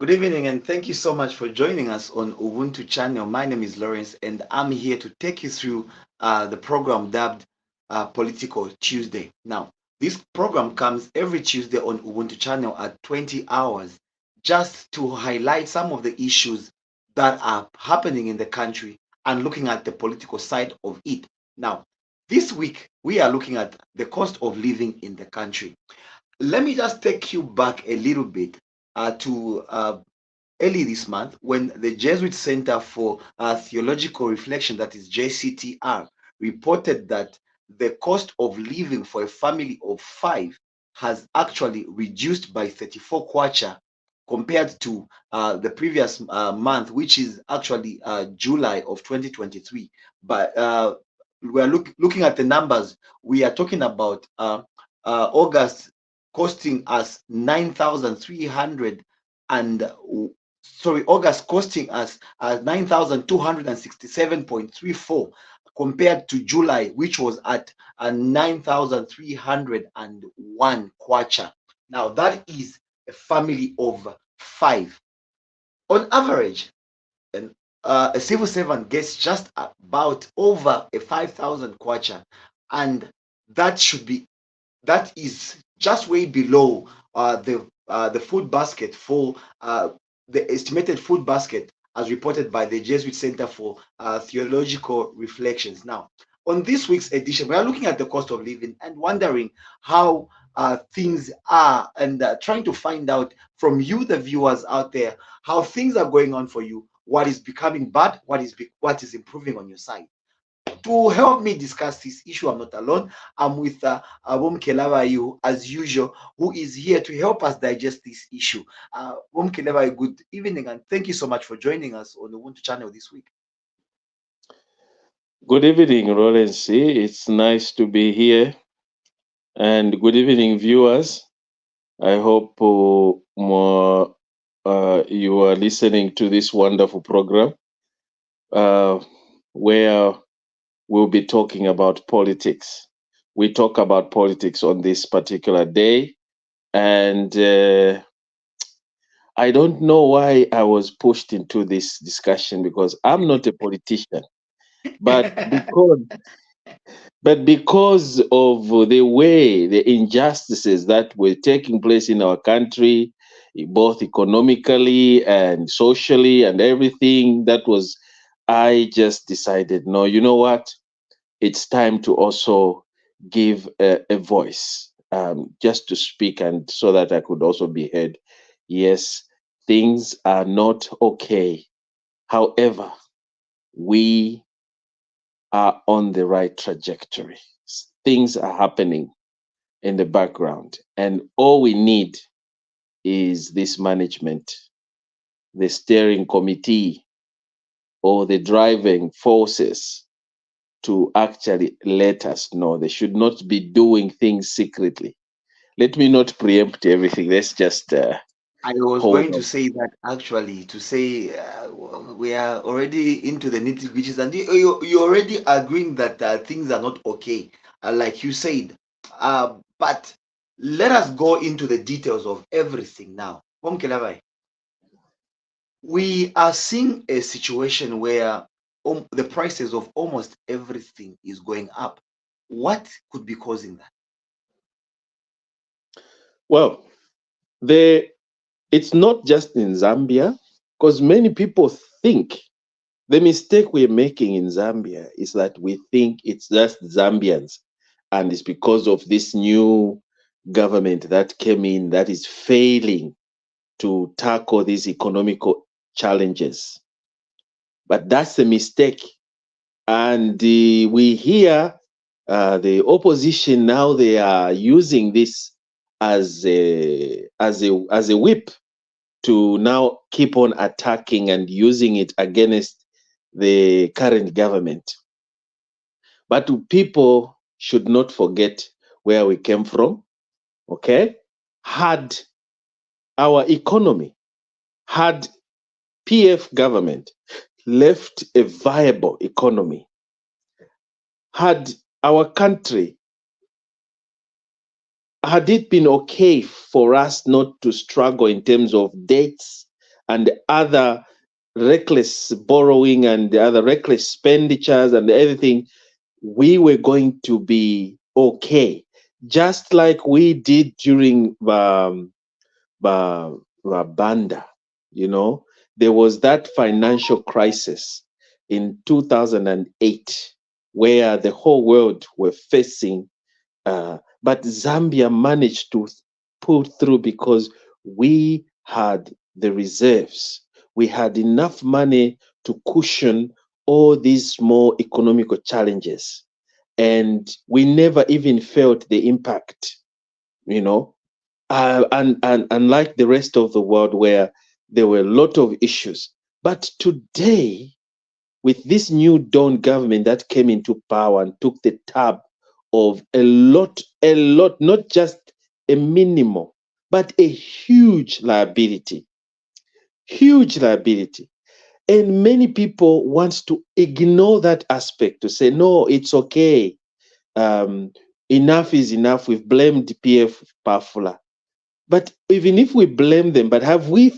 Good evening, and thank you so much for joining us on Ubuntu channel. My name is Lawrence, and I'm here to take you through the program dubbed Political Tuesday. Now, this program comes every Tuesday on Ubuntu channel at 20 hours, just to highlight some of the issues that are happening in the country and looking at the political side of it. Now, this week we are looking at the cost of living in the country. Let me just take you back a little bit to early this month when the Jesuit Center for Theological Reflection, that is JCTR, reported that the cost of living for a family of five has actually reduced by 34 kwacha compared to the previous month, which is actually July of 2023. But we are looking at the numbers. We are talking about August costing us 9,300 and August costing us 9,267.34 compared to July, which was at 9,301 kwacha. Now, that is a family of five. On average, a civil servant gets just about over a 5,000 kwacha, and that should be that is just way below the food basket for the estimated food basket as reported by the Jesuit Center for Theological Reflections. Now, on this week's edition, we are looking at the cost of living and wondering how things are, and trying to find out from you, the viewers out there, how things are going on for you, what is becoming bad, what is improving on your side. To help me discuss this issue, I'm not alone. I'm with Mukelabai, as usual, who is here to help us digest this issue. Mukelabai, good evening, and thank you so much for joining us on the Ubuntu channel this week. Good evening, Lawrence. It's nice to be here. And good evening, viewers. I hope you are listening to this wonderful program uh, where we'll be talking about politics. We talk about politics on this particular day. And I don't know why I was pushed into this discussion because I'm not a politician. But because But because of the way the injustices that were taking place in our country, both economically and socially and everything, I just decided, no, you know what? It's time to also give a voice, just to speak and so that I could also be heard. Yes, things are not okay. However, we are on the right trajectory. Things are happening in the background, and all we need is this management, the steering committee, or the driving forces to actually let us know. They should not be doing things secretly. Let me not preempt everything. Let's just I was hold going to on. say that actually, to say we are already into the nitty gritties, and you're already agreeing that things are not okay, like you said. But let us go into the details of everything now. Mukelabai, we are seeing a situation where the prices of almost everything is going up. What could be causing that? Well, the it's not just in Zambia, because many people think the mistake we're making in Zambia is that we think it's just Zambians, and it's because of this new government that came in that is failing to tackle these economical challenges. But that's a mistake. And we hear the opposition now they are using this as a whip to now keep on attacking and using it against the current government. But people should not forget where we came from, okay? Had our economy, had PF government left a viable economy, had our country, had it been okay for us not to struggle in terms of debts and other reckless borrowing and the other reckless expenditures and everything, we were going to be okay, just like we did during Banda. You know, there was that financial crisis in 2008 where the whole world were facing, but Zambia managed to pull through because we had the reserves. We had enough money to cushion all these small economical challenges. And we never even felt the impact, you know. And unlike the rest of the world where there were a lot of issues. But today, with this new Dawn government that came into power and took the tab of a lot, not just a minimal, but a huge liability. And many people want to ignore that aspect to say, no, it's okay. Um, Enough is enough. We've blamed PF Pafula. But even if we blame them, but have we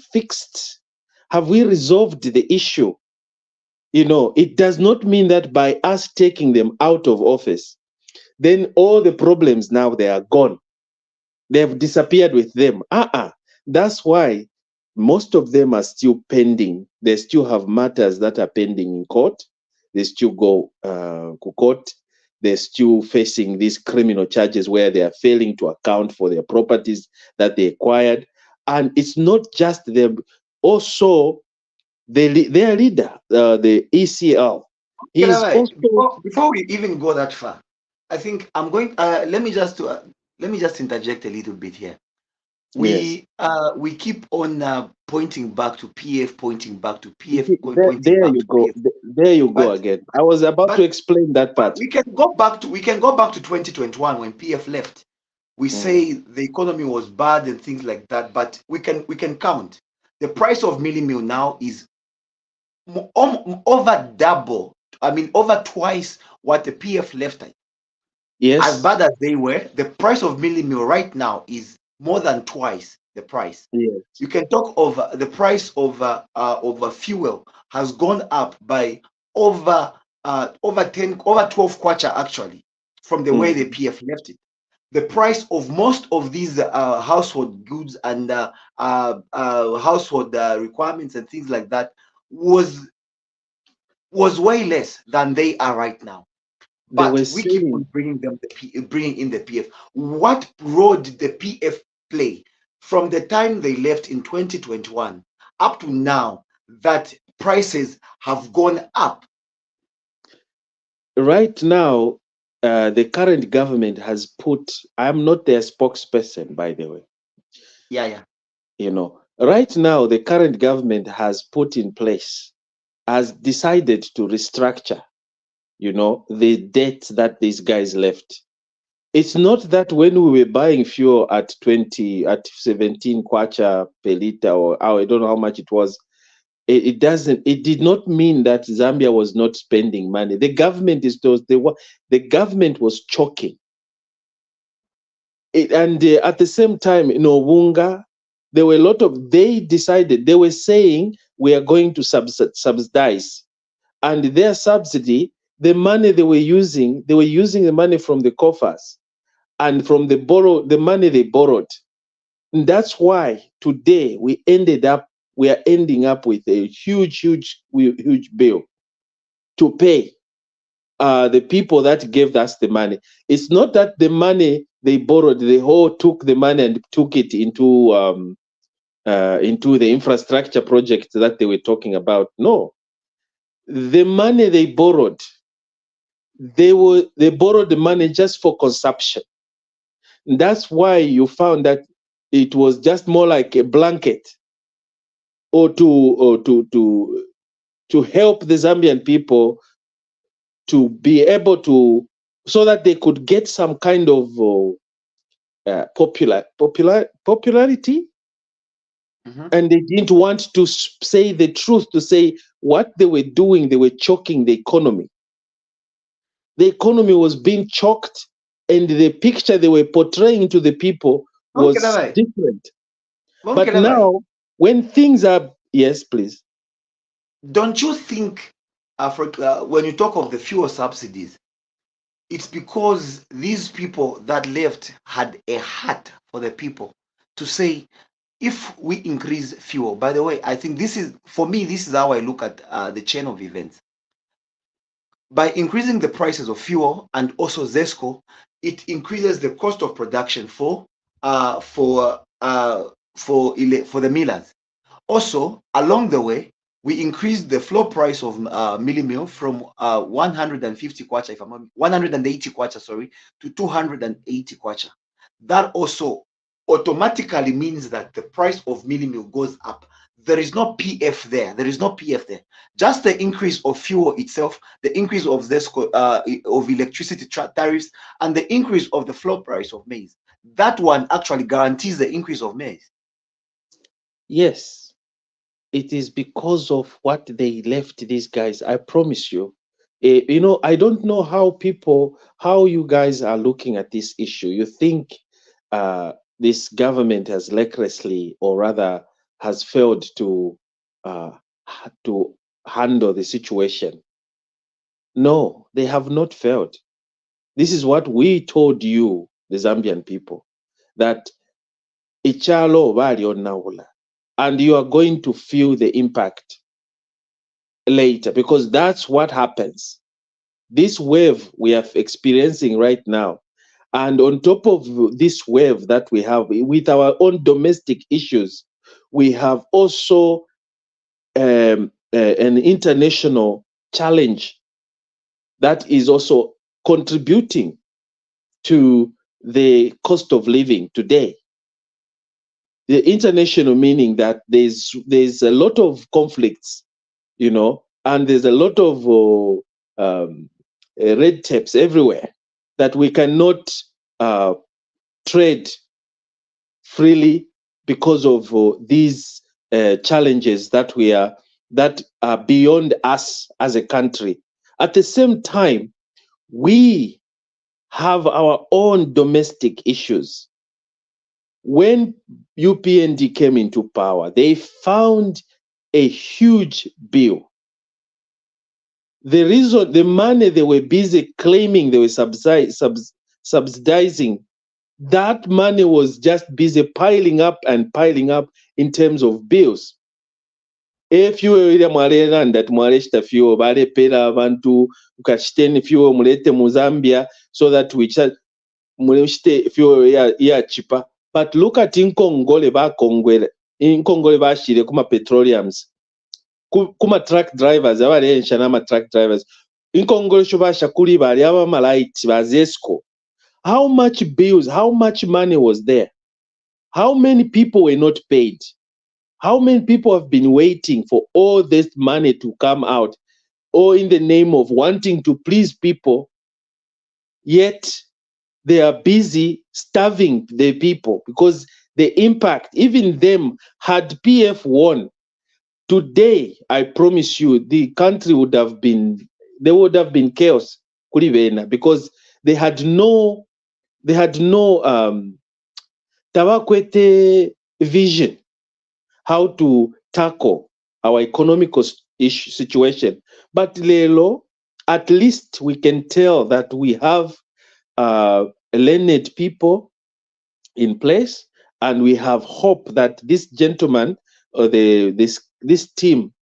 resolved the issue? You know, it does not mean that by us taking them out of office, then all the problems now they are gone. They have disappeared with them. That's why most of them are still pending. They still have matters that are pending in court. They still go to court. They're still facing these criminal charges where they are failing to account for their properties that they acquired. And it's not just them. Also, their leader, the ECL, he is Mukelabai, also, before we even go that far, I think I'm going. Let me just interject a little bit here. yes. We keep on pointing back to PF, pointing back to You PF, see, pointing there back you to go. PF. There you go But again. I was about to but explain that but part. we can go back to 2021 when PF left. We Mm. say the economy was bad and things like that, but we can count. The price of milli meal now is over double. I mean, over twice what the PF left at. As Yes. bad as they were, the price of milli meal right now is more than twice the price. Yes. You can talk of the price of fuel has gone up by over 12 kwacha actually from the way the Mm. PF left it. The price of most of these household goods and household requirements and things like that was was way less than they are right now. They But were we keep saying, on bringing in the PF. What role did the PF play from the time they left in 2021 up to now that prices have gone up? right now, the current government has put, I'm not their spokesperson, by the way, Yeah, yeah. you know, right now, the current government has put in place, has decided to restructure, you know, the debt that these guys left. It's not that when we were buying fuel at 20, at 17 kwacha per liter, or I don't know how much it was, it did not mean that Zambia was not spending money. The government is those, the government was choking. And at the same time, in Wunga, there were a lot of, they decided, they were saying, we are going to subsidize. And their subsidy, the money they were using the money from the coffers and from the money they borrowed. And that's why today we are ending up with a huge bill to pay the people that gave us the money. It's not that the money they borrowed, they all took the money and took it into the infrastructure project that they were talking about. No, the money they borrowed, they borrowed the money just for consumption. That's why you found that it was just more like a blanket, or to help the Zambian people to be able to, so that they could get some kind of popularity, Mhm. and they didn't want to say the truth, to say what they were doing. They were choking the economy. The economy was being choked, and the picture they were portraying to the people was Mukelabai, different. But Mukelabai. now, when things are Yes, please. Don't you think, when you talk of the fuel subsidies, it's because these people that left had a heart for the people to say, if we increase fuel, by the way, I think this is, for me, this is how I look at the chain of events. By increasing the prices of fuel and also ZESCO, it increases the cost of production uh, for uh, for the millers. Also, along the way, we increased the floor price of milli meal from 150 kwacha, if I'm not, 180 kwacha, sorry, to 280 kwacha. That also automatically means that the price of milli meal goes up. There is no PF there. There is no PF there. Just the increase of fuel itself, the increase of of electricity tariffs, and the increase of the floor price of maize. That one actually guarantees the increase of maize. Yes, it is because of what they left these guys. I promise you. I don't know how you guys are looking at this issue. You think this government has recklessly, or rather, has failed uh, to handle the situation. No, they have not failed. This is what we told you, the Zambian people, that ichalo bali onawula, and you are going to feel the impact later, because that's what happens. This wave we are experiencing right now, and on top of this wave that we have with our own domestic issues, we have also an international challenge that is also contributing to the cost of living today. The international meaning that there's a lot of conflicts, and there's a lot of red tapes everywhere, that we cannot uh, trade freely because of these challenges that are beyond us as a country. At the same time, we have our own domestic issues. When UPND came into power, they found a huge bill. The reason, the money they were busy claiming they were subsidizing, that money was just busy piling up and piling up in terms of bills. Efuel ile mwareranda timwareshita fuel balepera abantu kachiteni fuel mulete mu Zambia so that we muleshite fuel ya cheaper. But look at inkongole bashire kuma petroleums, kuma truck drivers abalensha nama truck drivers, inkongole shobasha kuli bali abamalaiti bazesco. How much bills, how much money was there? How many people were not paid? How many people have been waiting for all this money to come out, all in the name of wanting to please people, yet they are busy starving the people? Because the impact, even them, had PF won, today, I promise you, the country there would have been chaos, because they had no tabakwete vision how to tackle our economical situation. But lelo, at least we can tell that we have learned people in place, and we have hope that this gentleman, or this team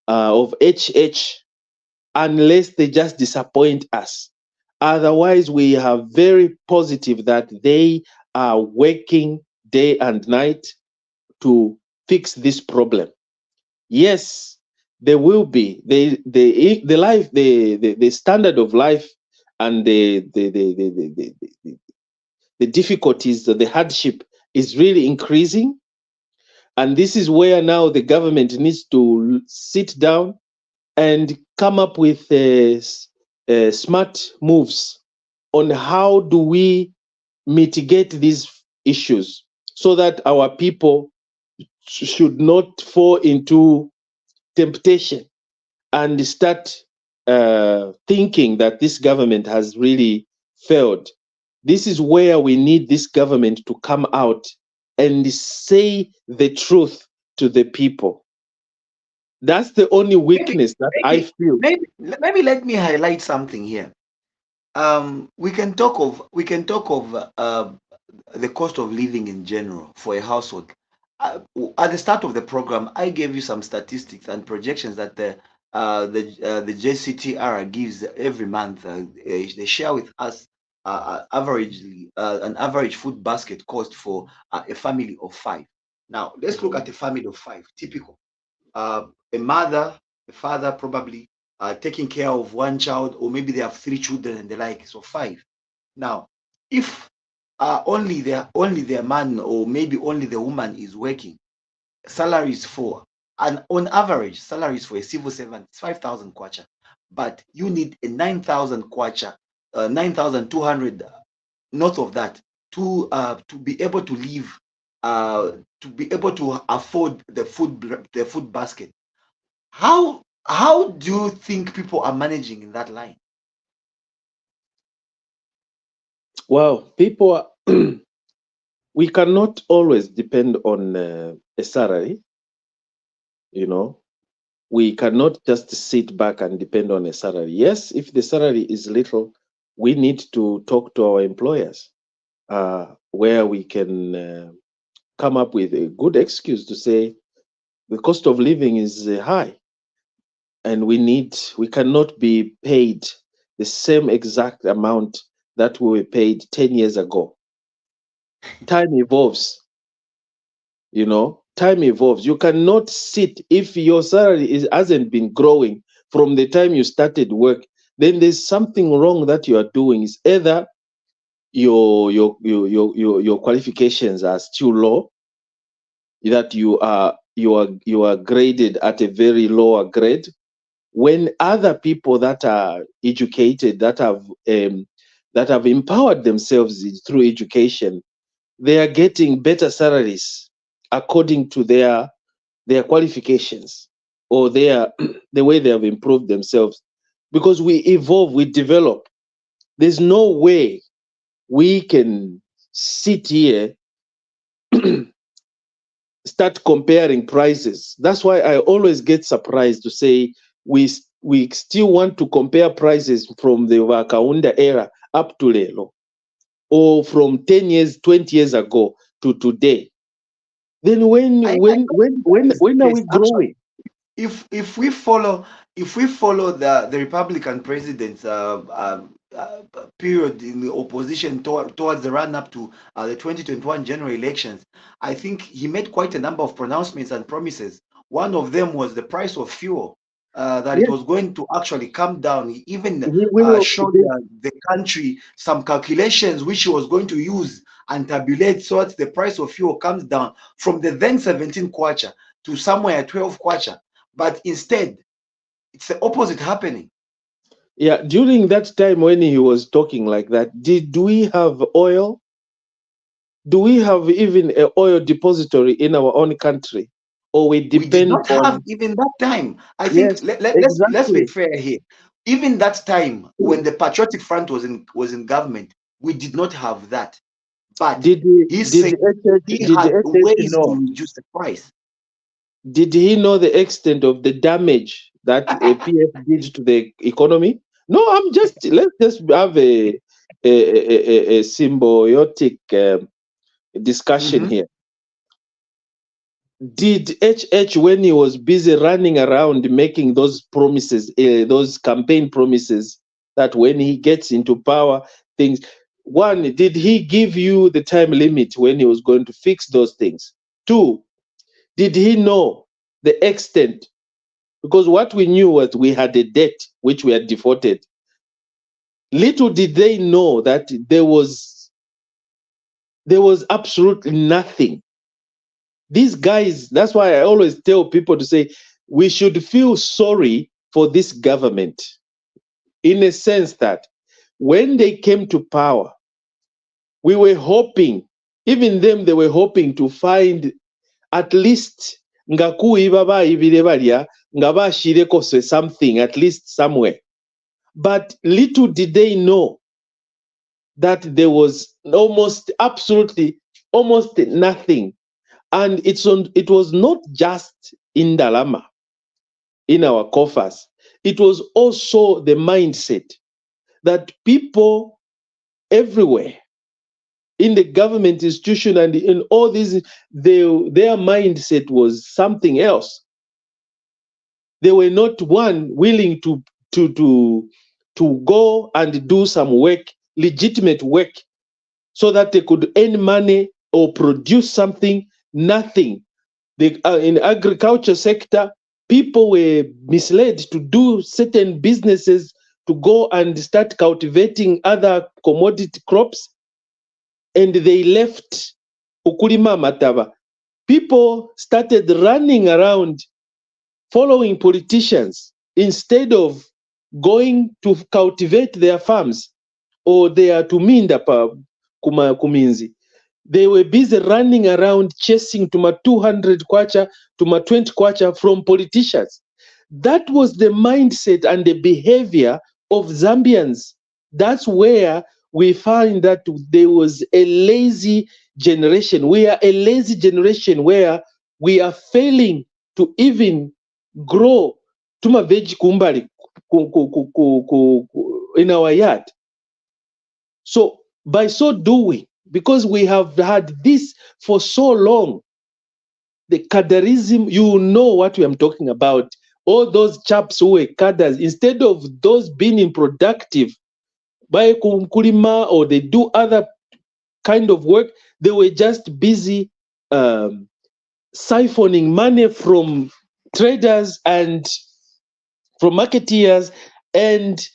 of HH, unless they just disappoint us. Otherwise, we are very positive that they are working day and night to fix this problem. Yes, there will be the life, the standard of life, and the difficulties, the hardship is really increasing. And this is where now the government needs to sit down and come up with smart moves on how do we mitigate these issues, so that our people should not fall into temptation and start thinking that this government has really failed. This is where we need this government to come out and say the truth to the people. That's the only Maybe, weakness that I feel. maybe let me highlight something here. We can talk of the cost of living in general for a household. At the start of the program, I gave you some statistics and projections that the JCTR gives every month. They share with us averagely an average food basket cost for a family of five. Now, let's look at a family of five, typical. A mother, a father, probably taking care of one child, or maybe they have three children and the like, so five. Now, if only their man or maybe only the woman is working, salary is four, and on average, salaries for a civil servant is 5,000 kwacha, but you need a 9,000 kwacha, 9,200 north of that to be able to live, to be able to afford the food basket. How do you think people are managing in that line? Well, people, we cannot always depend on a salary, you know. We cannot just sit back and depend on a salary. Yes, if the salary is little, we need to talk to our employers where we can come up with a good excuse to say the cost of living is high and we cannot be paid the same exact amount that we were paid 10 years ago. Time evolves, time evolves. You cannot sit if your salary hasn't been growing from the time you started work, then there's something wrong that you are doing. Is either your qualifications are still low, that you are graded at a very lower grade, when other people that are educated, that have empowered themselves through education, they are getting better salaries according to their qualifications or their the way they have improved themselves, because we evolve, we develop. There's no way we can sit here start comparing prices. That's why I always get surprised to say we still want to compare prices from the Wakaunda era up to Lelo, or from 10 years, 20 years ago to today. Then I don't think that is the when are case we actually. growing? If we follow the Republican president's period in the opposition towards the run up to the 2021 general elections, I think he made quite a number of pronouncements and promises. One of them was the price of fuel, that it Yes, was going to actually come down. He even he will. showed the country some calculations which he was going to use and tabulate so that the price of fuel comes down from the then 17 kwacha to somewhere at 12 kwacha. But instead, it's the opposite happening. Yeah, during that time when he was talking like that, did we have oil? Do we have even a oil depository in our own country? Or we We did depend not have on? even that time. I think Yes, let's be exactly. fair here. Even that time when the Patriotic Front was in government, we did not have that. But Did he he did said HH, he did had HH ways to know? reduce the price. Did he know the extent of the damage that a PF did to the economy? No, let's just have a symbiotic discussion Mhm. here. Did HH, when he was busy running around making those promises, those campaign promises, that when he gets into power, things, one, did he give you the time limit when he was going to fix those things? Two, did he know the extent? Because what we knew was we had a debt which we had defaulted. Little did they know that there was absolutely nothing. These guys, that's why I always tell people to say we should feel sorry for this government, in a sense that when they came to power, we were hoping, even them, they were hoping to find at least nga kuiba baayibire balya nga baashiireko something at least somewhere. But little did they know that there was almost absolutely almost nothing. And it was not just in Dalama. in our coffers. It was also the mindset that people everywhere in the government institution and in all these, their mindset was something else. They were not one willing to go and do some work, legitimate work, so that they could earn money or produce something. Nothing. In agriculture sector, people were misled to do certain businesses, to go and start cultivating other commodity crops, and they left ukulima mataba. People started running around following politicians instead of going to cultivate their farms or their tuminda pa kuminzi. They were busy running around chasing tuma 200 kwacha, tuma 20 kwacha from politicians. That was the mindset and the behavior of Zambians. That's where we find that there was a lazy generation. We are a lazy generation where we are failing to even grow tuma veg kumbali in our yard. So by so doing, because we have had this for so long, the cadarism, you know what I'm talking about. All those chaps who were cadres, instead of those being productive by kumkulima or they do other kind of work, they were just busy siphoning money from traders and from marketeers and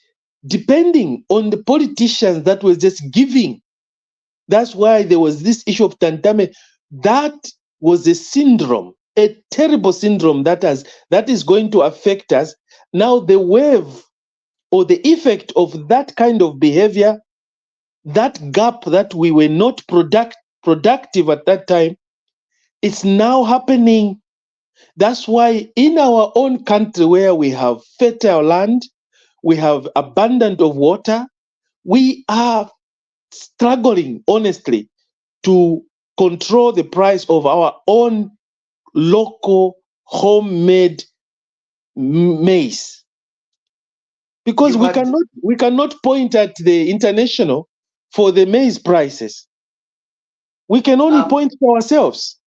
depending on the politicians that was just giving. That's why there was this issue of tantame. That was a syndrome, a terrible syndrome that is going to affect us. Now the wave or the effect of that kind of behavior, that gap that we were not productive at that time, it's now happening. That's why in our own country where we have fertile land, we have abundance of water, we are struggling honestly to control the price of our own local homemade maize, because You had we cannot point at the international for the maize prices. We can only um, point to ourselves.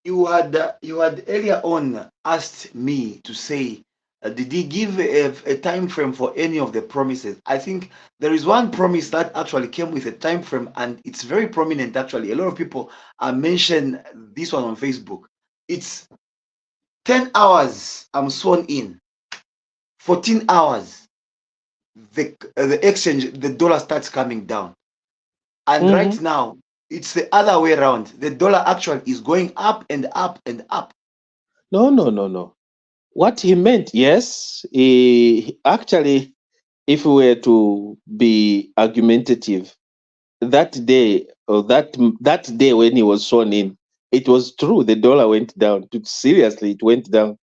you had earlier on asked me to say, did he give a time frame for any of the promises? I think there is one promise that actually came with a time frame, and it's very prominent. Actually, a lot of people mention this one on Facebook. It's 10 hours. I'm sworn in. 14 hours. The exchange, the dollar starts coming down, and right Mhm. now it's the other way around. The dollar actually is going up and up and up. No, no, no, no. What he meant, yes, he actually, if we were to be argumentative, that day or that day when he was sworn in, it was true. The dollar went down. Seriously, it went down.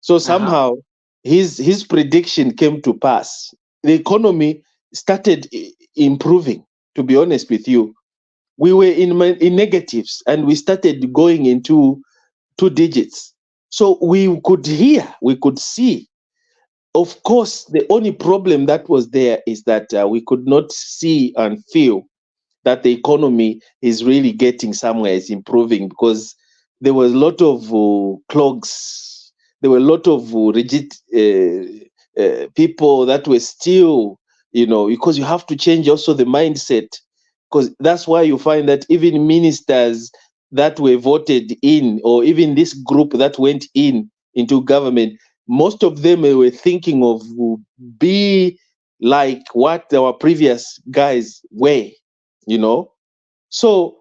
So Uh-huh. somehow his prediction came to pass. The economy started improving. To be honest with you, we were in negatives, and we started going into two digits. So we could hear, we could see. Of course, the only problem that was there is that we could not see and feel that the economy is really getting somewhere, it's improving, because there was a lot of clogs, there were a lot of rigid people that were still, because you have to change also the mindset, because that's why you find that even ministers that were voted in, or even this group that went in into government, most of them were thinking of be like what our previous guys were, you know. So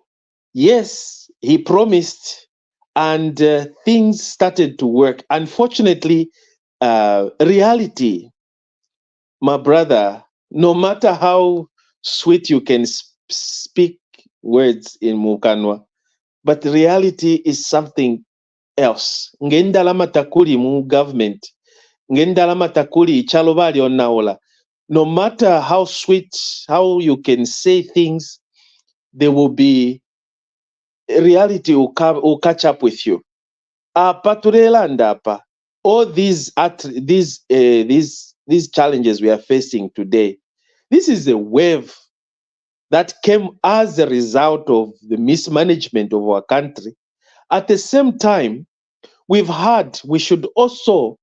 yes, he promised, and things started to work. Unfortunately, reality, my brother, no matter how sweet you can speak words in Mukanwa, but reality is something else. Ngendalama takuli mu government, ngendalama takuli chalo bali onaola. No matter how sweet, how you can say things, there will be reality will catch up with you. Apa tulelanda apa. all these challenges we are facing today, this is a wave that came as a result of the mismanagement of our country. At the same time, we should also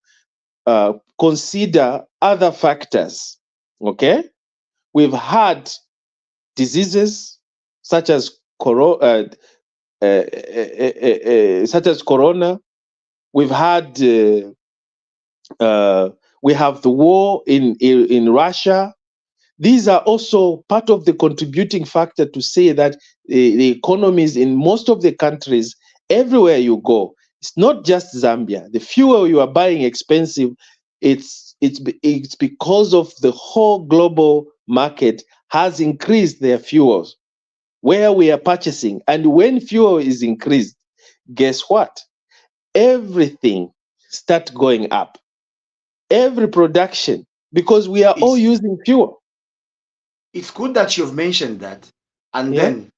consider other factors. Okay, we've had diseases such as such as corona. We've had we have the war in Russia. These are also part of the contributing factor to say that the economies in most of the countries, everywhere you go, it's not just Zambia. The fuel you are buying expensive. It's because of the whole global market has increased their fuels where we are purchasing. And when fuel is increased, guess what? Everything start going up. Every production, because we are all It's using fuel. it's good that you've mentioned that. And Yeah, then,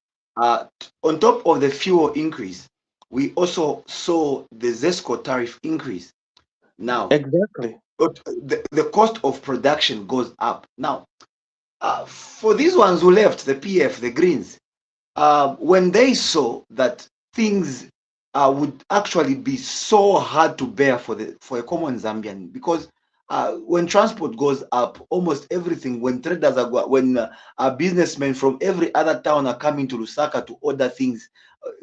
on top of the fuel increase, we also saw the ZESCO tariff increase. Now, exactly. but the cost of production goes up. Now, for these ones who left, the PF, the Greens, when they saw that things would actually be so hard to bear for a common Zambian, because when transport goes up, almost everything, when traders are when businessmen from every other town are coming to Lusaka to order things,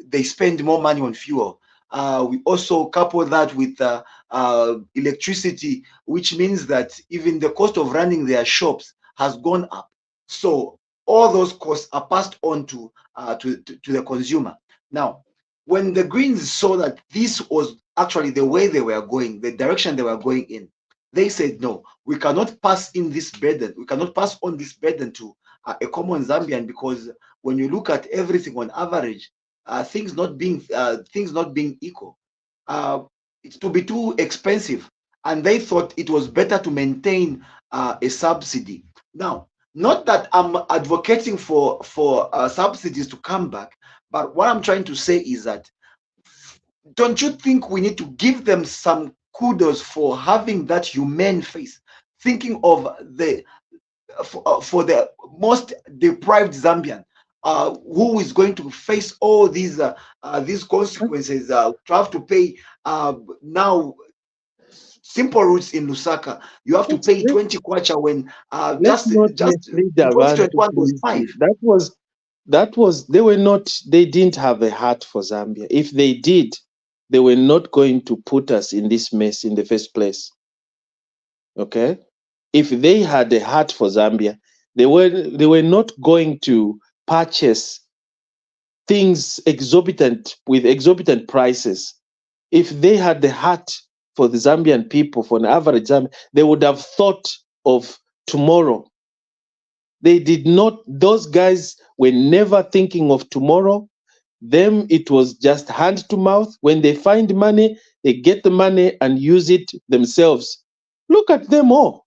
they spend more money on fuel. We also couple that with electricity, which means that even the cost of running their shops has gone up. So all those costs are passed on to the consumer. Now, when the Greens saw that this was actually the way they were going, the direction they were going in, they said, no, we cannot pass in this burden. We cannot pass on this burden to a common Zambian, because when you look at everything on average, things not being equal, uh, it's to be too expensive, and they thought it was better to maintain a subsidy. Now, not that I'm advocating for subsidies to come back, but what I'm trying to say is that, don't you think we need to give them some kudos for having that humane face, thinking of for the most deprived Zambian, who is going to face all these consequences, to have to pay now simple routes in Lusaka. You have to Let's, pay let, 20 kwacha when let's not just mislead in Abantu, 2021 was please. 5. They were not, they didn't have a heart for Zambia. If they did, they were not going to put us in this mess in the first place. Okay? If they had a heart for Zambia, they were not going to purchase things with exorbitant prices. If they had the heart for the Zambian people, for an average Zambian, they would have thought of tomorrow. They did not, those guys were never thinking of tomorrow. Them, it was just hand to mouth. When they find money, they get the money and use it themselves. Look at them all.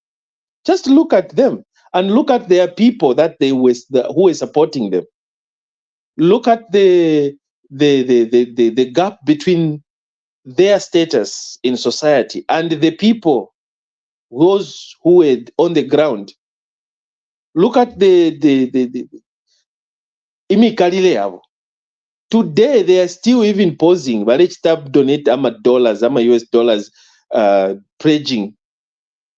Just look at them and look at their people that who were supporting them. Look at the gap between their status in society and the people, those who were on the ground. Look at the imikalile yabo. Today they are still even posing balechita donate dollars US dollars, pledging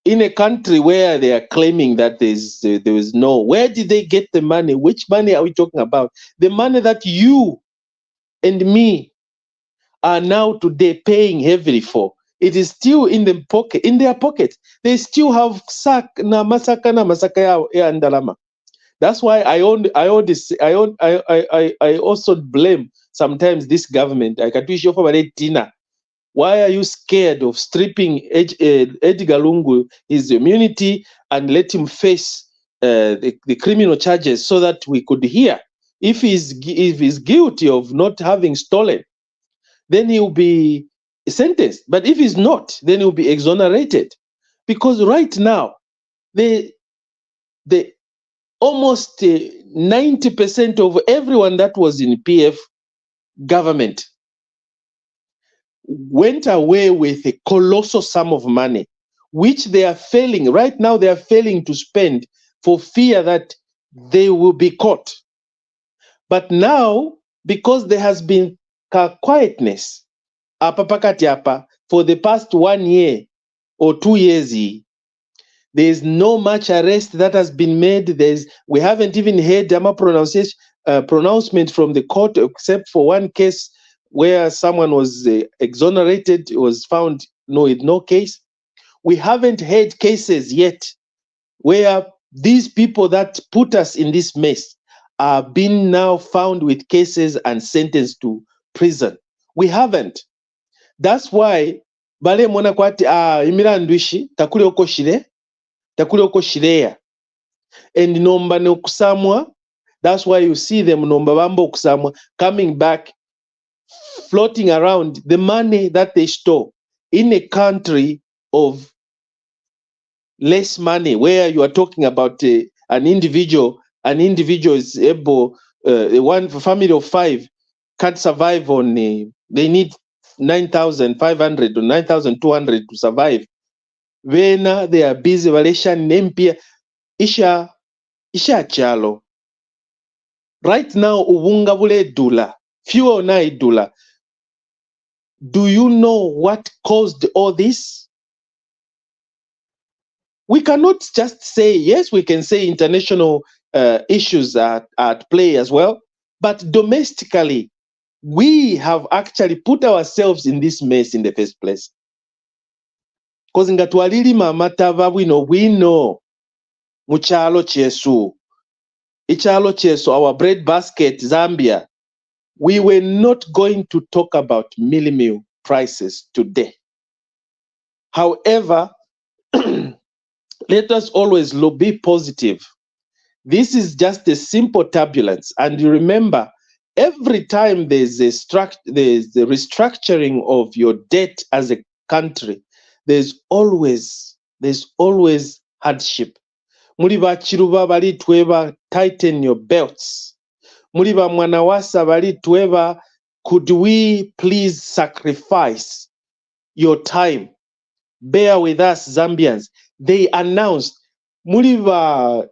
in a country where they are claiming that there is no. Where did they get the money? Which money are we talking about? The money that you and me are now today paying heavily for. It is still in their pocket. They still have masaka ya ndalama. That's why I also blame sometimes this government. I can Tina. Why are you scared of stripping Edgar Lungu his immunity and let him face the criminal charges so that we could hear if he's guilty of not having stolen, then he'll be sentenced. But if he's not, then he'll be exonerated. Because right now, the almost 90% of everyone that was in PF government went away with a colossal sum of money, which they are failing, right now they are failing to spend for fear that they will be caught. But now, because there has been quietness, apa pakati apa, for the past 1 year or 2 years, there is no much arrest that has been made. We haven't even heard a pronouncement from the court, except for one case where someone was exonerated, was found in no case. We haven't heard cases yet where these people that put us in this mess are being now found with cases and sentenced to prison. We haven't. That's why bale mwana kwati imirandu ishi takule oko shireya and nomba ne okusamwa. That's why you see them nomba bamba okusamwa coming back, floating around the money that they stole in a country of less money, where you are talking about an individual is able, one family of 5 can't survive on, they need 9,500 or 9,200 to survive. When they are busy, Valeshan Nempia, Isha Chalo. Right now, Ubungabule Dula, few na Dula. Do you know what caused all this? We cannot just say, yes, we can say international issues are at play as well, but domestically, we have actually put ourselves in this mess in the first place. Because nga twalirima amataba bwino mukyalo kyesu, ikyalo kyesu, our bread basket, Zambia, we were not going to talk about meal prices today. However, let us always be positive. This is just a simple turbulence. And you remember, every time there's the restructuring of your debt as a country, there's always hardship. Muliba chiruba bali tweba, tighten your belts. Muliba mwanawasa bali tweba, could we please sacrifice your time? Bear with us, Zambians. They announced, Muliba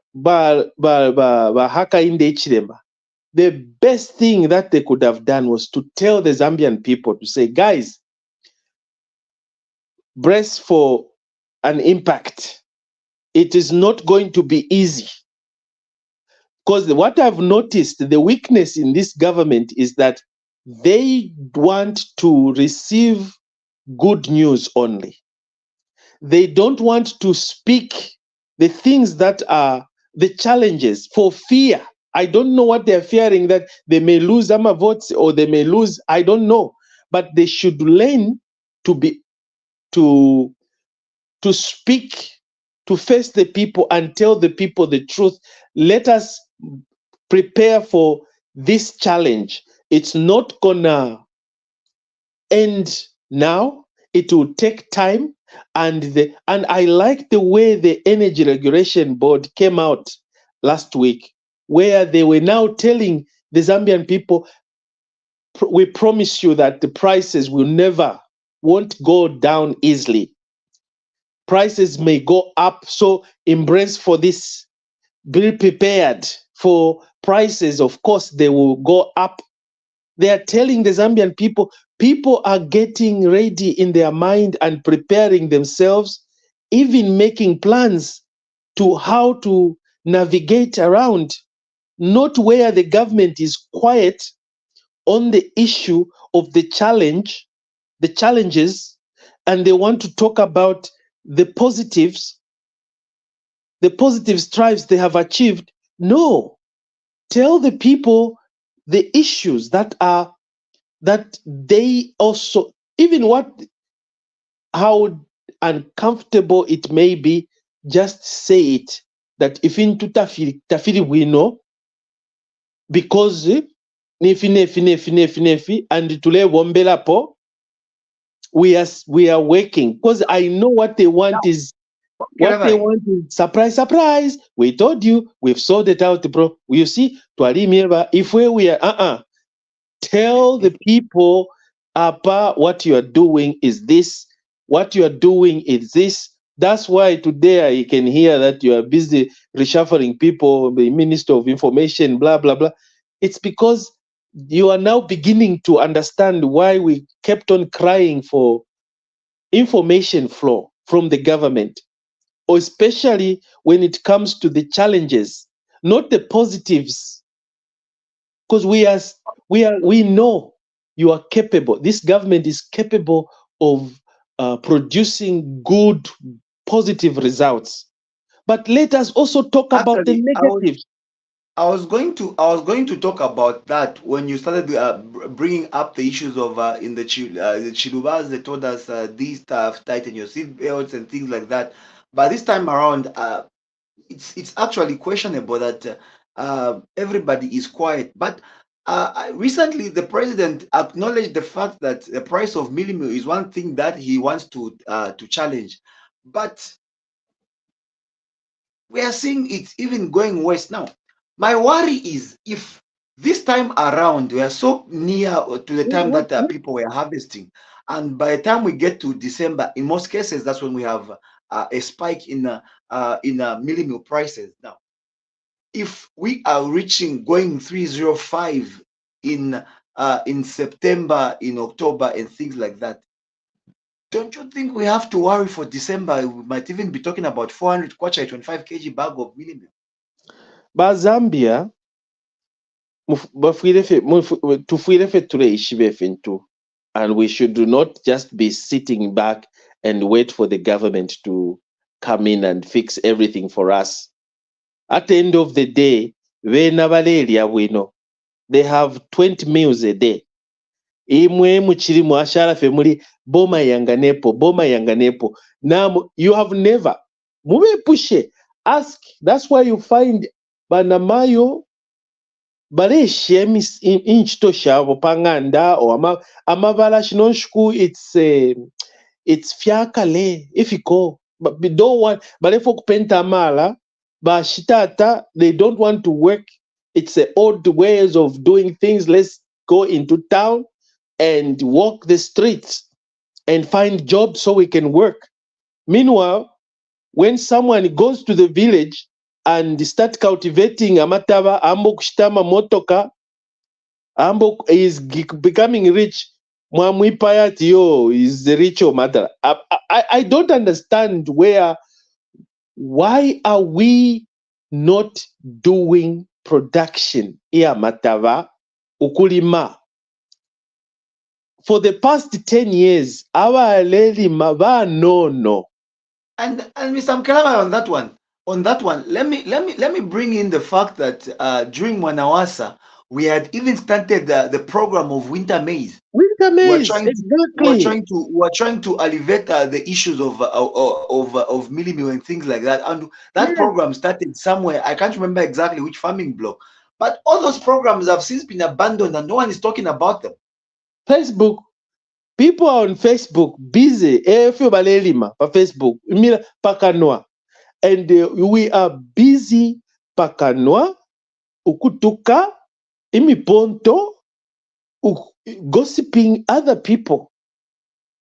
haka inde ichiremba. The best thing that they could have done was to tell the Zambian people to say, guys, brace for an impact. It is not going to be easy. Because what I've noticed, the weakness in this government is that they want to receive good news only. They don't want to speak the things that are the challenges for fear. I don't know what they're fearing, that they may lose some votes or they may lose, I don't know. But they should learn to speak, to face the people and tell the people the truth. Let us prepare for this challenge. It's not gonna end now. It will take time. And I like the way the Energy Regulation Board came out last week, where they were now telling the Zambian people, we promise you that the prices won't go down easily. Prices may go up, so embrace for this. Be prepared for prices. Of course, they will go up. They are telling the Zambian people are getting ready in their mind and preparing themselves, even making plans to how to navigate around, not where the government is quiet on the issue of the challenges, and they want to talk about the positive strides they have achieved. No, tell the people the issues that they also, even how uncomfortable it may be, just say it, that if in tafiri we know, because nefi and tule wombelapo, we are working, because I know what they want is surprise. We told you, we've sold it out, bro. You see, if we are tell the people Apa, what you are doing is this, what you are doing is this. That's why today I can hear that you are busy reshuffling people, the Minister of Information, blah, blah, blah. It's because you are now beginning to understand why we kept on crying for information flow from the government, especially when it comes to the challenges, not the positives, because we know you are capable. This government is capable of producing good, positive results. But let us also talk about the Actually, negatives. I was going to talk about that when you started bringing up the issues of in the Chilubas. They told us these stuff, tighten your seat belts and things like that. But this time around, it's actually questionable that everybody is quiet. But recently, the president acknowledged the fact that the price of millimil is one thing that he wants to challenge. But we are seeing it even going worse now. My worry is if this time around we are so near to the time that people were harvesting, and by the time we get to December, in most cases, that's when we have a spike in millimil prices. Now, if we are reaching going 305 in September, in October, and things like that, don't you think we have to worry for December? We might even be talking about 400 kwacha, a 25 kg bag of millimil. Ba Zambia, tufuirefe tureishi befe ntu. And we should not just be sitting back and wait for the government to come in and fix everything for us. At the end of the day, they have 20 meals a day. Imwe muchiri mwashara family boma yanganepo. Now you have never mube pushe ask. That's why you find banamayo baleshe inchito shabo panganda or amabala shinonshuku it's fiakale ifiko but we don't want balefo kupenta mala bashitata they don't want to work. It's the old ways of doing things. Let's go into town and walk the streets and find jobs so we can work. Meanwhile, when someone goes to the village and start cultivating amataba ambo kushitama motoka ambo is becoming rich, mwamwipayati yo is the rich or matter. I don't understand why are we not doing production iya matava ukulima. For the past 10 years, abalelima banono. And Mr. Mukelabai, on that one, let me bring in the fact that during Mwanawasa, we had even started the program of winter maize. Winter We were maize, trying to exactly. alleviate the issues of millimil and things like that. And that Yes. program started somewhere. I can't remember exactly which farming block, but all those programs have since been abandoned, and no one is talking about them. Facebook, people are on Facebook busy. Efyo balelima pa Facebook, imira pakanwa. And we are busy pakanwa, ukutuka, imiponto, gossiping other people.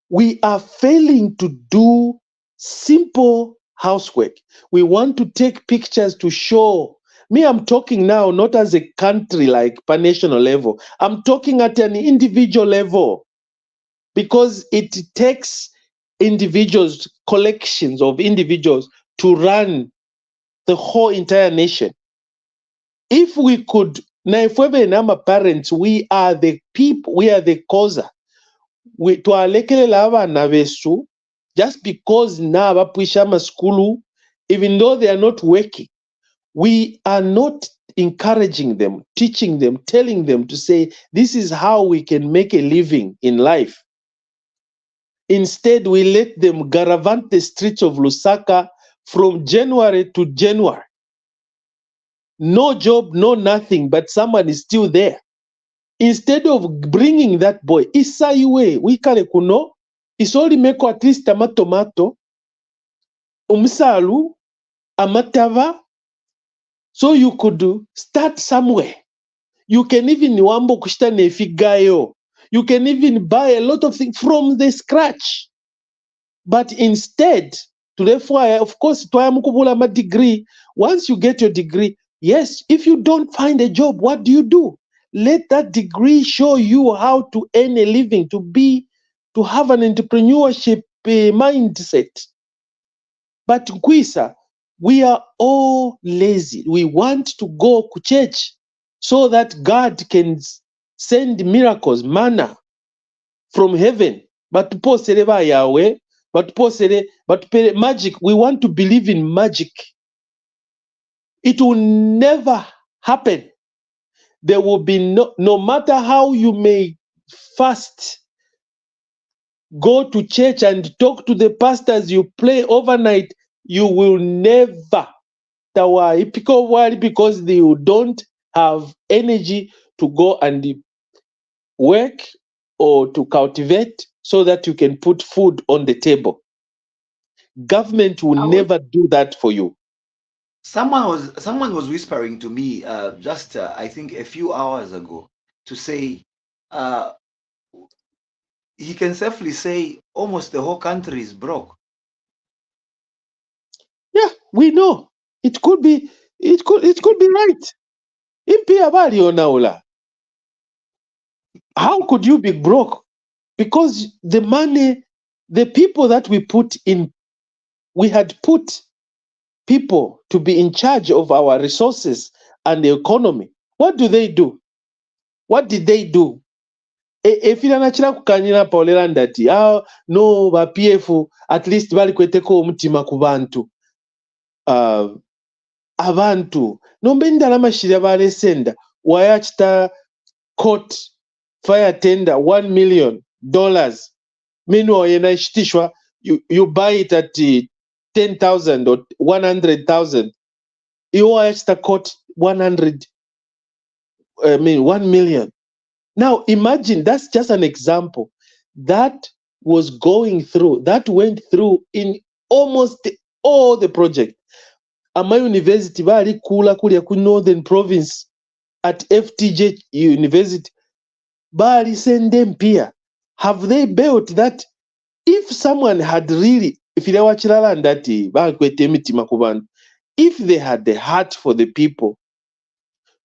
We are failing to do simple housework. We want to take pictures to show. Me, I'm talking now not as a country like per national level. I'm talking at an individual level because it takes individuals, collections of individuals to run the whole entire nation. If we could, now if we're parents, we are the people, we are the causa. Twalekelela abana besu just because na bapwisha amaskulu, even though they are not working, we are not encouraging them, teaching them, telling them to say this is how we can make a living in life. Instead, we let them garavant the streets of Lusaka from January to January. No job, no nothing, but someone is still there. Instead of bringing that boy, isaiwe wikale kuno, isoli meko at least tomato, umsalu, amatava, so you could start somewhere. You can even wambo kushita nefigayo. You can even buy a lot of things from the scratch. But instead, therefore, of course, twayamukubula a degree. Once you get your degree, yes, if you don't find a job, what do? Let that degree show you how to earn a living, to have an entrepreneurship mindset. But Kwisa, we are all lazy. We want to go to church so that God can send miracles, manna from heaven. But posere ba Yahweh, but magic. We want to believe in magic. It will never happen. There will be no matter how you may fast, go to church and talk to the pastors, you pray overnight, you will never because they don't have energy to go and work or to cultivate so that you can put food on the table. Government will I was, never do that for you. someone was whispering to me just I think a few hours ago to say uh, he can safely say almost the whole country is broke. Yeah, we know. It could be right. Impia bali onaola. How could you be broke? Because the money, the people that we had put people to be in charge of our resources and the economy. What do? What did they do? Efirana chira kukanyira paolera ndati no ba PF at least bali kweteko omutima ku bantu. Abantu nombe ndalama shirya balesenda wayachita court fire tender $1 million. Meanwhile, you buy it at 10,000 or 100,000. You wayachita court 1 million. Now imagine, that's just an example. That went through in almost all the projects. Ama university bali kula kulya ku Northern Province at FTJ University bali sende mpia. Have they built that? If someone had really, if they had the heart for the people,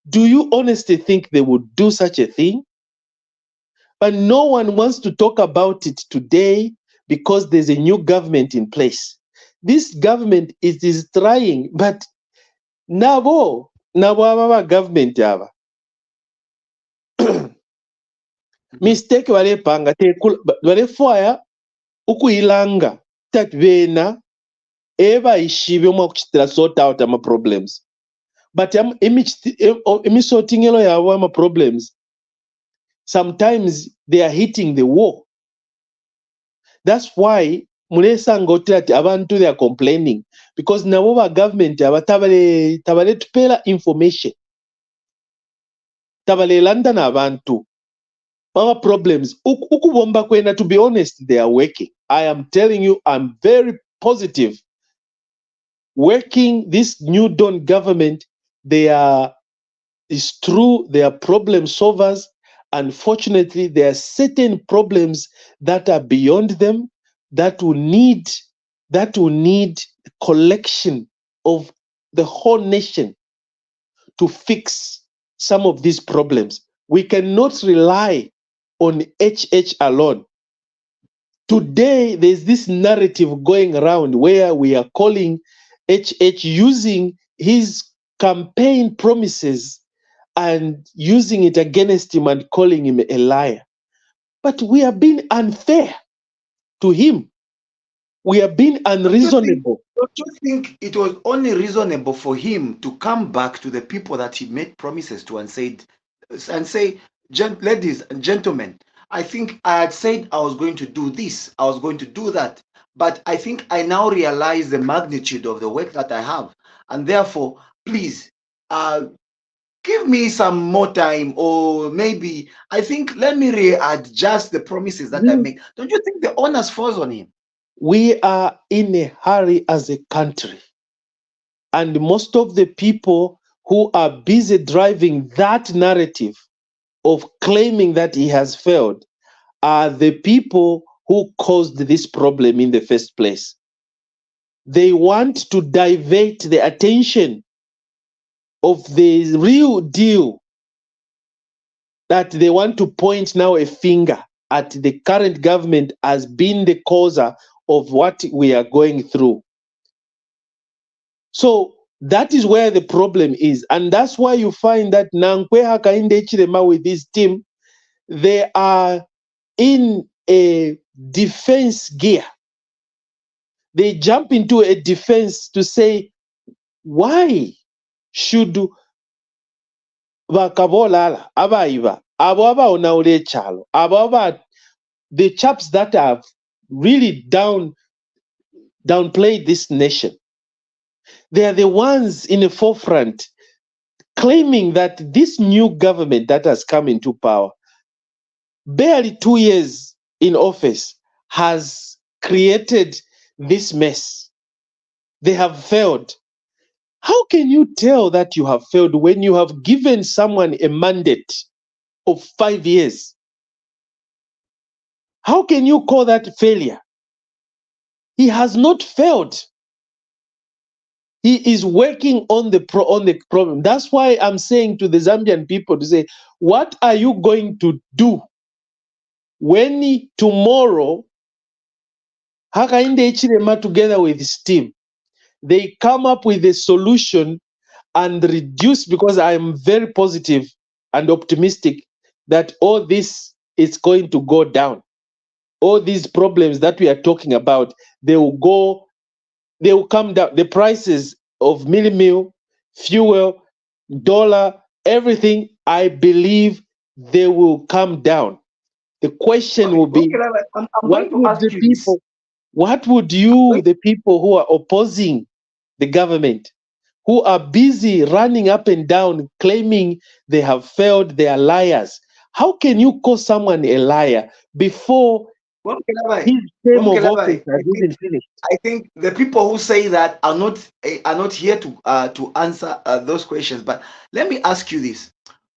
do you honestly think they would do such a thing? But no one wants to talk about it today because there's a new government in place. This government is trying, but nabo aba government aba Mhm. mistake balepanga balefwaya ukuyilanga that bena eba ishibe omwa kuchitira sort out ama problems but emisortingelo yabo ama problems sometimes they are hitting the wall. That's why mulesanga otira ati abantu they are complaining because nabo ba government aba tabale tupela information tabale landa n'abantu our problems ukubomba kwena, to be honest, they are working. I am telling you, I'm very positive. Working, this new dawn government, it's true, they are problem solvers. Unfortunately, there are certain problems that are beyond them that will need collection of the whole nation to fix some of these problems. We cannot rely on HH alone. Today, there's this narrative going around where we are calling HH using his campaign promises and using it against him and calling him a liar. But we are being unfair to him. We are being unreasonable. Don't you think it was only reasonable for him to come back to the people that he made promises to and say, ladies and gentlemen, I think I had said I was going to do this, I was going to do that, but I think I now realize the magnitude of the work that I have, and therefore, please, give me some more time, or maybe I think let me readjust the promises that I make. Don't you think the onus falls on him? We are in a hurry as a country. And most of the people who are busy driving that narrative of claiming that he has failed, are the people who caused this problem in the first place. They want to divert the attention of the real deal, that they want to point now a finger at the current government as being the cause of what we are going through. So that is where the problem is. And that's why you find that Nankwe Hakainde Chilema with his team, they are in a defense gear. They jump into a defense to say, why should bakabolala abaiba abo abaona olechalo abo the chaps that have really downplayed this nation, they are the ones in the forefront claiming that this new government that has come into power, barely 2 years in office, has created this mess. They have failed. How can you tell that you have failed when you have given someone a mandate of 5 years? How can you call that failure? He has not failed. He is working on the problem. That's why I'm saying to the Zambian people to say, what are you going to do when tomorrow Hakainde Hichilema together with his team, they come up with a solution and reduce, because I am very positive and optimistic that all this is going to go down. All these problems that we are talking about, they will come down. The prices of meal, fuel, dollar, everything, I believe they will come down. The question Okay, will be, I'm what going to would ask the you this. people, what would the people who are opposing the government, who are busy running up and down, claiming they have failed, they are liars? How can you call someone a liar before Mukelabai, his term of office Mukelabai, has even finished? I think the people who say that are not here to answer those questions. But let me ask you this: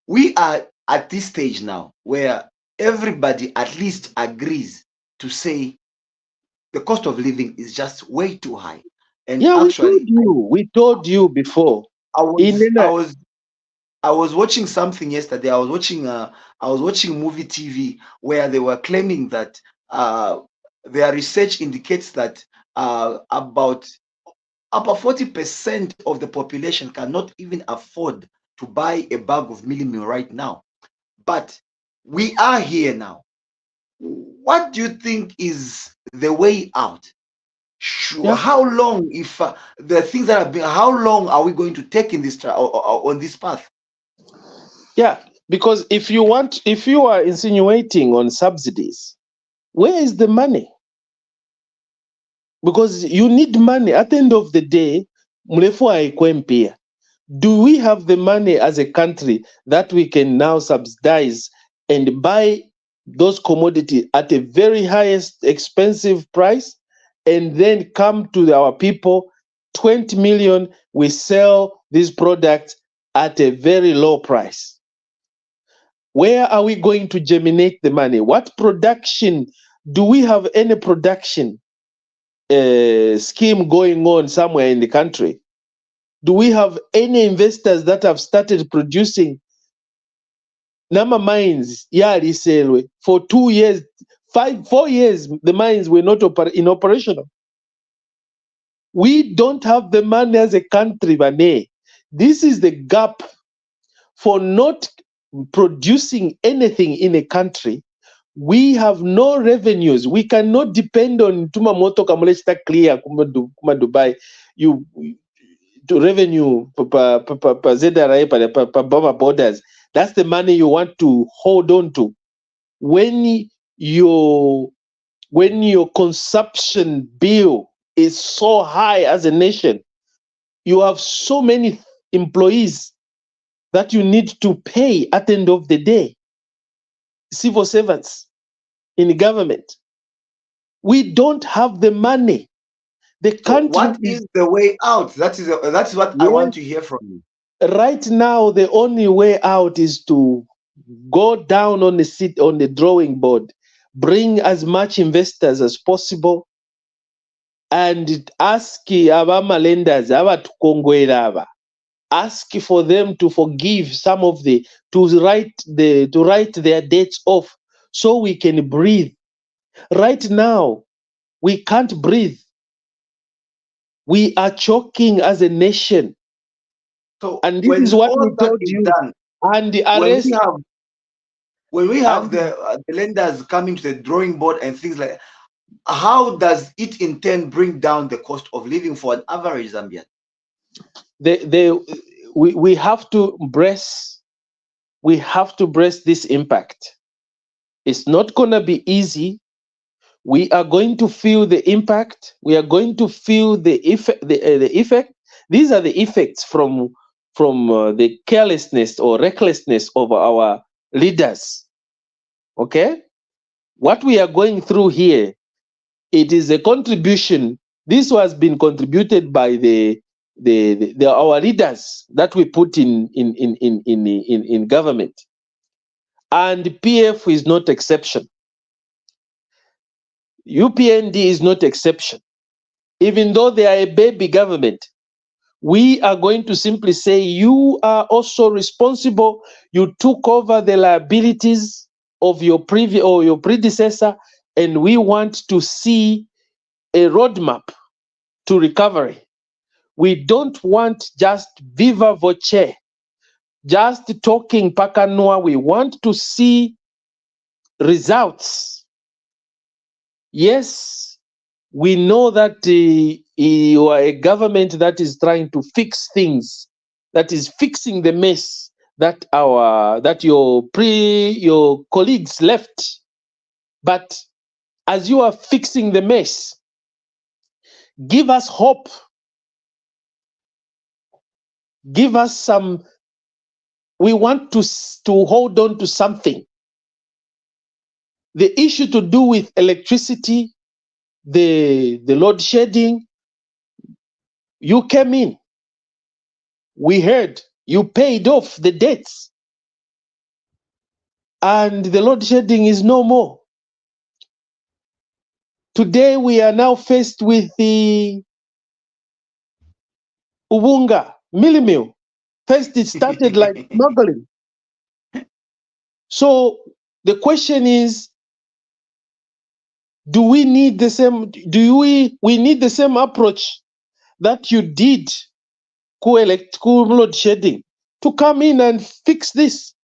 we are at this stage now where everybody at least agrees to say the cost of living is just way too high. And Yeah, actually, we told you before. I In was I was I was watching something yesterday. I was watching movie TV where they were claiming that their research indicates that about 40% of the population cannot even afford to buy a bag of meal right now. But we are here now. What do you think is the way out? yeah, How long, if the things that have been, how long are we going to take in this on this path? yeah. Because if you are insinuating on subsidies, where is the money? Because you need money. At the end of the day, mrefu haikwempia. Do we have the money as a country that we can now subsidize and buy those commodities at a very highest expensive price, and then come to our people, 20 million, we sell these products at a very low price? Where are we going to germinate the money? What production? Do we have any production scheme going on somewhere in the country? Do we have any investors that have started producing? Nama mines yaliselwe for 2 years, 4 years, the mines were not in operational. We don't have the money as a country, Bane. This is the gap for not producing anything in a country. We have no revenues. We cannot depend on tuma moto kamulechita clear kuma Dubai. You to revenue pa ZRA pa borders. That's the money you want to hold on to. When your consumption bill is so high as a nation, you have so many employees that you need to pay at the end of the day, civil servants in the government. We don't have the money. The So, country what is, is the way out? That's what I yes, want to hear from you. right now the only way out is to go down on the drawing board, bring as much investors as possible, and ask abama lenders abatukongwera aba, ask for them to forgive some of to write their debts off so we can breathe. Right now, we can't breathe. We are choking as a nation. So And this is when what we all that told is you. done, And the when we arrest, have when we have and the lenders coming to the drawing board and things like, how does it in turn bring down the cost of living for an average Zambian? they we have to brace this impact. It's not gonna be easy. We are going to feel the impact. We are going to feel the effect. The effect. These are the effects from the carelessness or recklessness of our leaders. Okay, what we are going through here, it is a contribution. This has been contributed by our leaders that we put in government, and PF is not exception. UPND is not exception. Even though they are a baby government, we are going to simply say you are also responsible. You took over the liabilities of your previous or your predecessor, and we want to see a roadmap to recovery. We don't want just viva voce, just talking pakanua. We want to see results. Yes, we know that you are a government that is trying to fix things, that is fixing the mess that your colleagues left. But as you are fixing the mess, give us hope. Give us some. We want to hold on to something. The issue to do with electricity, the load shedding, you came in. We heard you paid off the debts, and the load shedding is no more. Today we are now faced with the Ubunga Milimil. First it started like smuggling. So the question is, do we need the same? We need the same approach that you did load shedding to come in and fix this?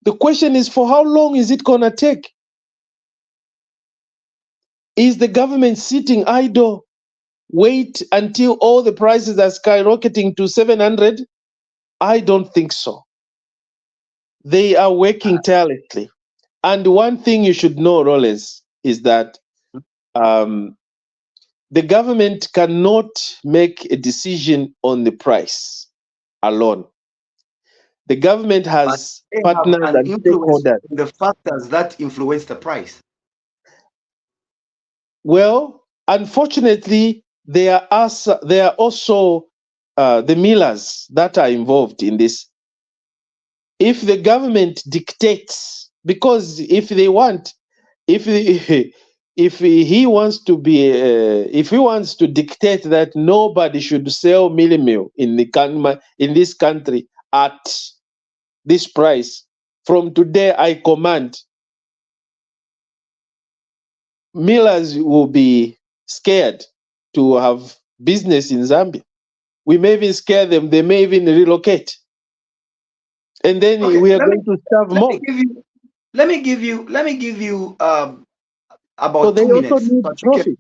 The question is, for how long is it gonna take? Is the government sitting idle, wait until all the prices are skyrocketing to 700? I don't think so. They are working tirelessly. And one thing you should know, Rollins, is that the government cannot make a decision on the price alone. The government But has they have partners an and influence stakeholders. in the factors that influence the price. Well, unfortunately, there are also the millers that are involved in this. If the government dictates, because if they want, if the, if he wants to be, if he wants to dictate that nobody should sell mealie meal in this country at this price, from today I command, millers will be scared to have business in Zambia. We may even scare them. They may even relocate, and then Okay, we are going to starve let me more. give you let me give you So about they two also minutes, need but profit.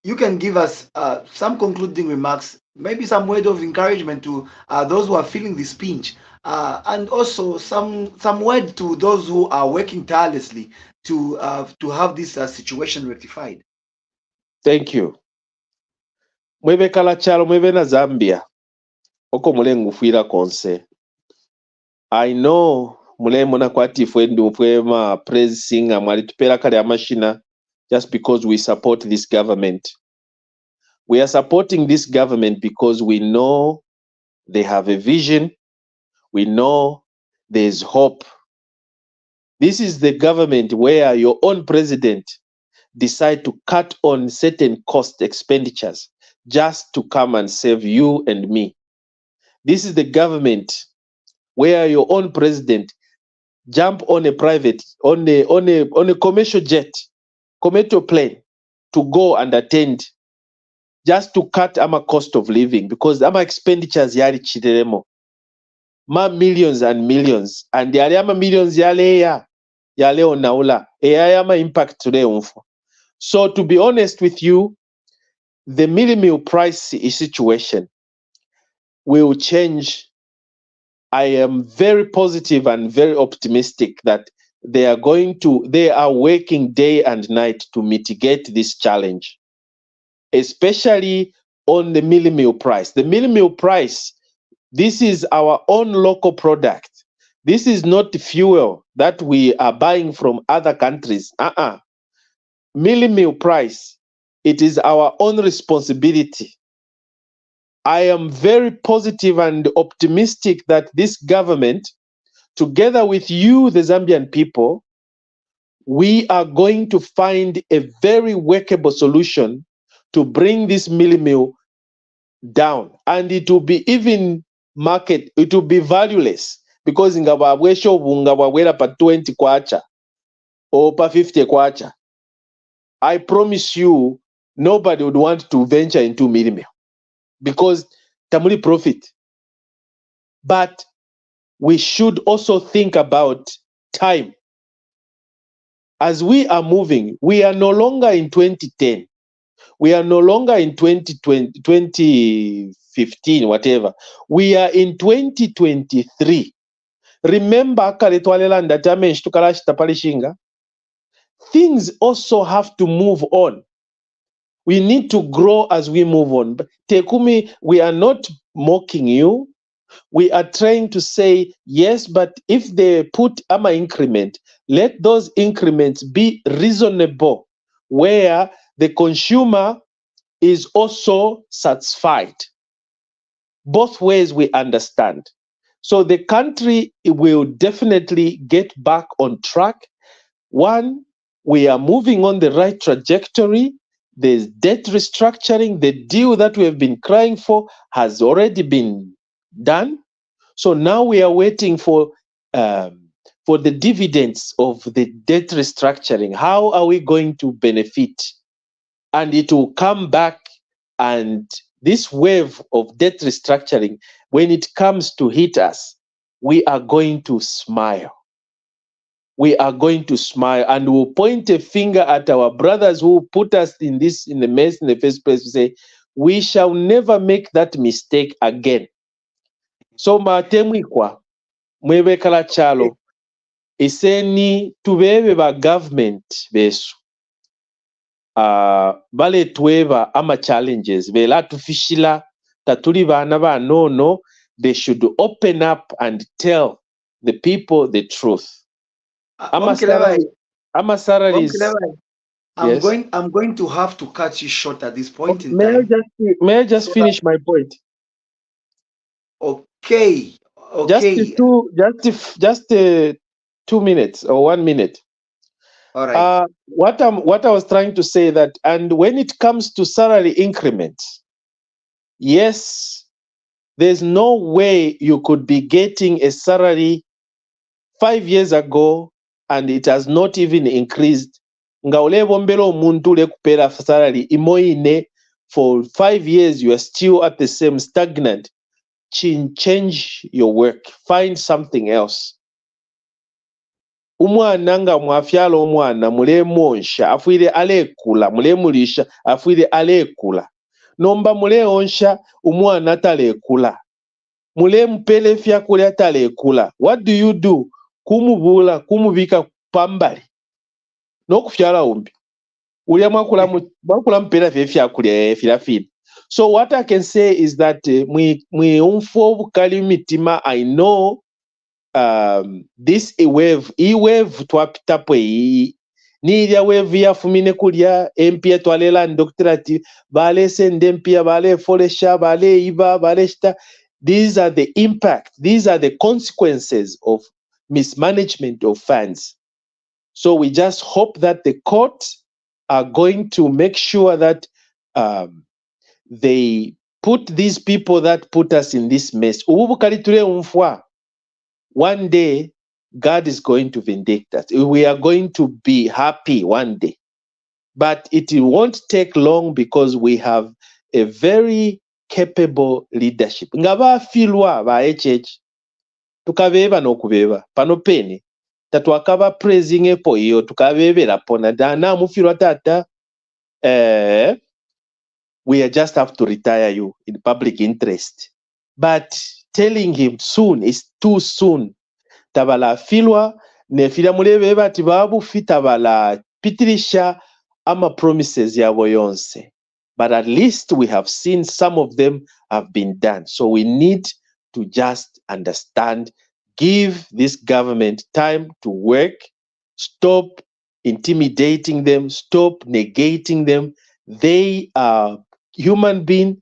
you can give us some concluding remarks, maybe some word of encouragement to those who are feeling this pinch, and also some word to those who are working tirelessly to have this situation rectified. Thank you. Mwebe kala chalo mwebe na Zambia. Oko mule ngufira konse. I know mule muna kwati fwe ma praise singer mwali tupela kale ya mashina just because we support this government. We are supporting this government because we know they have a vision. We know there's hope. This is the government where your own president decide to cut on certain cost expenditures just to come and save you and me. This is the government where your own president jump on a private, on a commercial jet, commercial plane to go and attend just to cut our cost of living because our expenditures yali chiteremo. Ma millions and millions and yali ama millions yale onaula eyama impact today unfo. So to be honest with you, the meal price situation will change. I am very positive and very optimistic that they are working day and night to mitigate this challenge, especially on the meal price. The meal price, this is our own local product. This is not fuel that we are buying from other countries. Meal price, it is our own responsibility. I am very positive and optimistic that this government, together with you, the Zambian people, we are going to find a very workable solution to bring this meal down. And it will be even it will be valueless because ngababwesho ngabawera pa 20 kwacha or pa 50 kwacha. I promise you, nobody would want to venture into meal because tamuli profit. But we should also think about time. As we are moving, we are no longer in 2010. We are no longer in 2020, 2015, whatever. We are in 2023. Remember, things also have to move on. We need to grow as we move on. But Tekumi, we are not mocking you. We are trying to say, yes, but if they put AMA increment, let those increments be reasonable, where the consumer is also satisfied. Both ways we understand. So the country will definitely get back on track. One, we are moving on the right trajectory. There's debt restructuring. The deal that we have been crying for has already been done. So now we are waiting for the dividends of the debt restructuring. How are we going to benefit? And it will come back, and this wave of debt restructuring, when it comes to hit us, we are going to smile. We are going to smile and we'll point a finger at our brothers who put us in the mess in the first place to say, we shall never make that mistake again. So matemwikwa mwebekala chalo iseni tubebe ba government besu baletweba ama challenges bela tufishila tatuli bana banono. They should open up and tell the people the truth. Ama salaries. Yes. I'm going to have to cut you short at this point in May time. I just finish my point? Okay. Just 2 minutes or 1 minute. All right. What I was trying to say that, and when it comes to salary increments, yes, there's no way you could be getting a salary 5 years ago and it has not even increased. Nga ulebombela omuntu lekupera salary imoine for 5 years, you are still at the same stagnant. Change your work, find something else. Umwana nga mwafyala omwana mulemwonsha afuire alekula, mulemulisha afuire alekula. Nomba muleonsha umwana talekula, mulemupele fyakulya talekula. What do? Kumubula, kumubika pambali nokufyala umbi ulya mwakula mpela fyakulya filafina. So what I can say is that mwiumfu obukali mitima, I know this wave twapitapo iyi nilya wave yafumine kulya empia twalela doctorate balese ndempia bale folesha bale iba balesta. These are the impact, these are the consequences of mismanagement of funds. So we just hope that the courts are going to make sure that they put these people that put us in this mess. One day, God is going to vindicate us. We are going to be happy one day. But it won't take long because we have a very capable leadership. Nga bafilwa ba HH tukabeeba n'okubeeba pano pene tatwakaba praising epo iyo tukabeebera pona dana mufirwa tata we just have to retire you in public interest. But telling him soon is too soon. Tabala filwa ne fila mulebe bati babu fitabala pitirisha ama promises ya yonse. But at least we have seen some of them have been done. So we need to just understand, give this government time to work, stop intimidating them, stop negating them. They are human beings.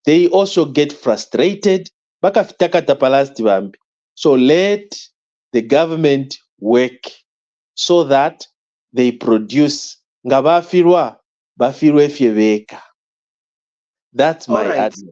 They also get frustrated. So let the government work so that they produce. Nga bafirwe fyebeka. That's All my right. advice.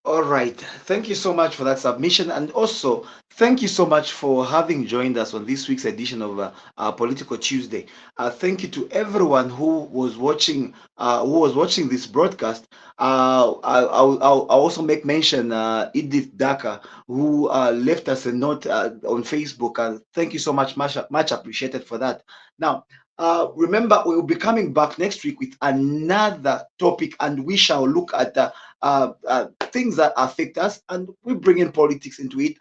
All right. Thank you so much for that submission. And also, thank you so much for having joined us on this week's edition of Political Tuesday. Thank you to everyone who was watching this broadcast. I'll also make mention Edith Daka, who left us a note on Facebook. Thank you so much, much appreciated for that. Now, remember, we will be coming back next week with another topic, and we shall look at things that affect us, and we bring in politics into it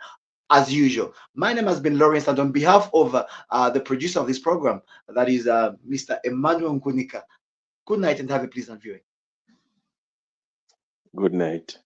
as usual. My name has been Lawrence, and on behalf of the producer of this program, that is Mr. Emmanuel Nkunika, good night and have a pleasant viewing. Good night.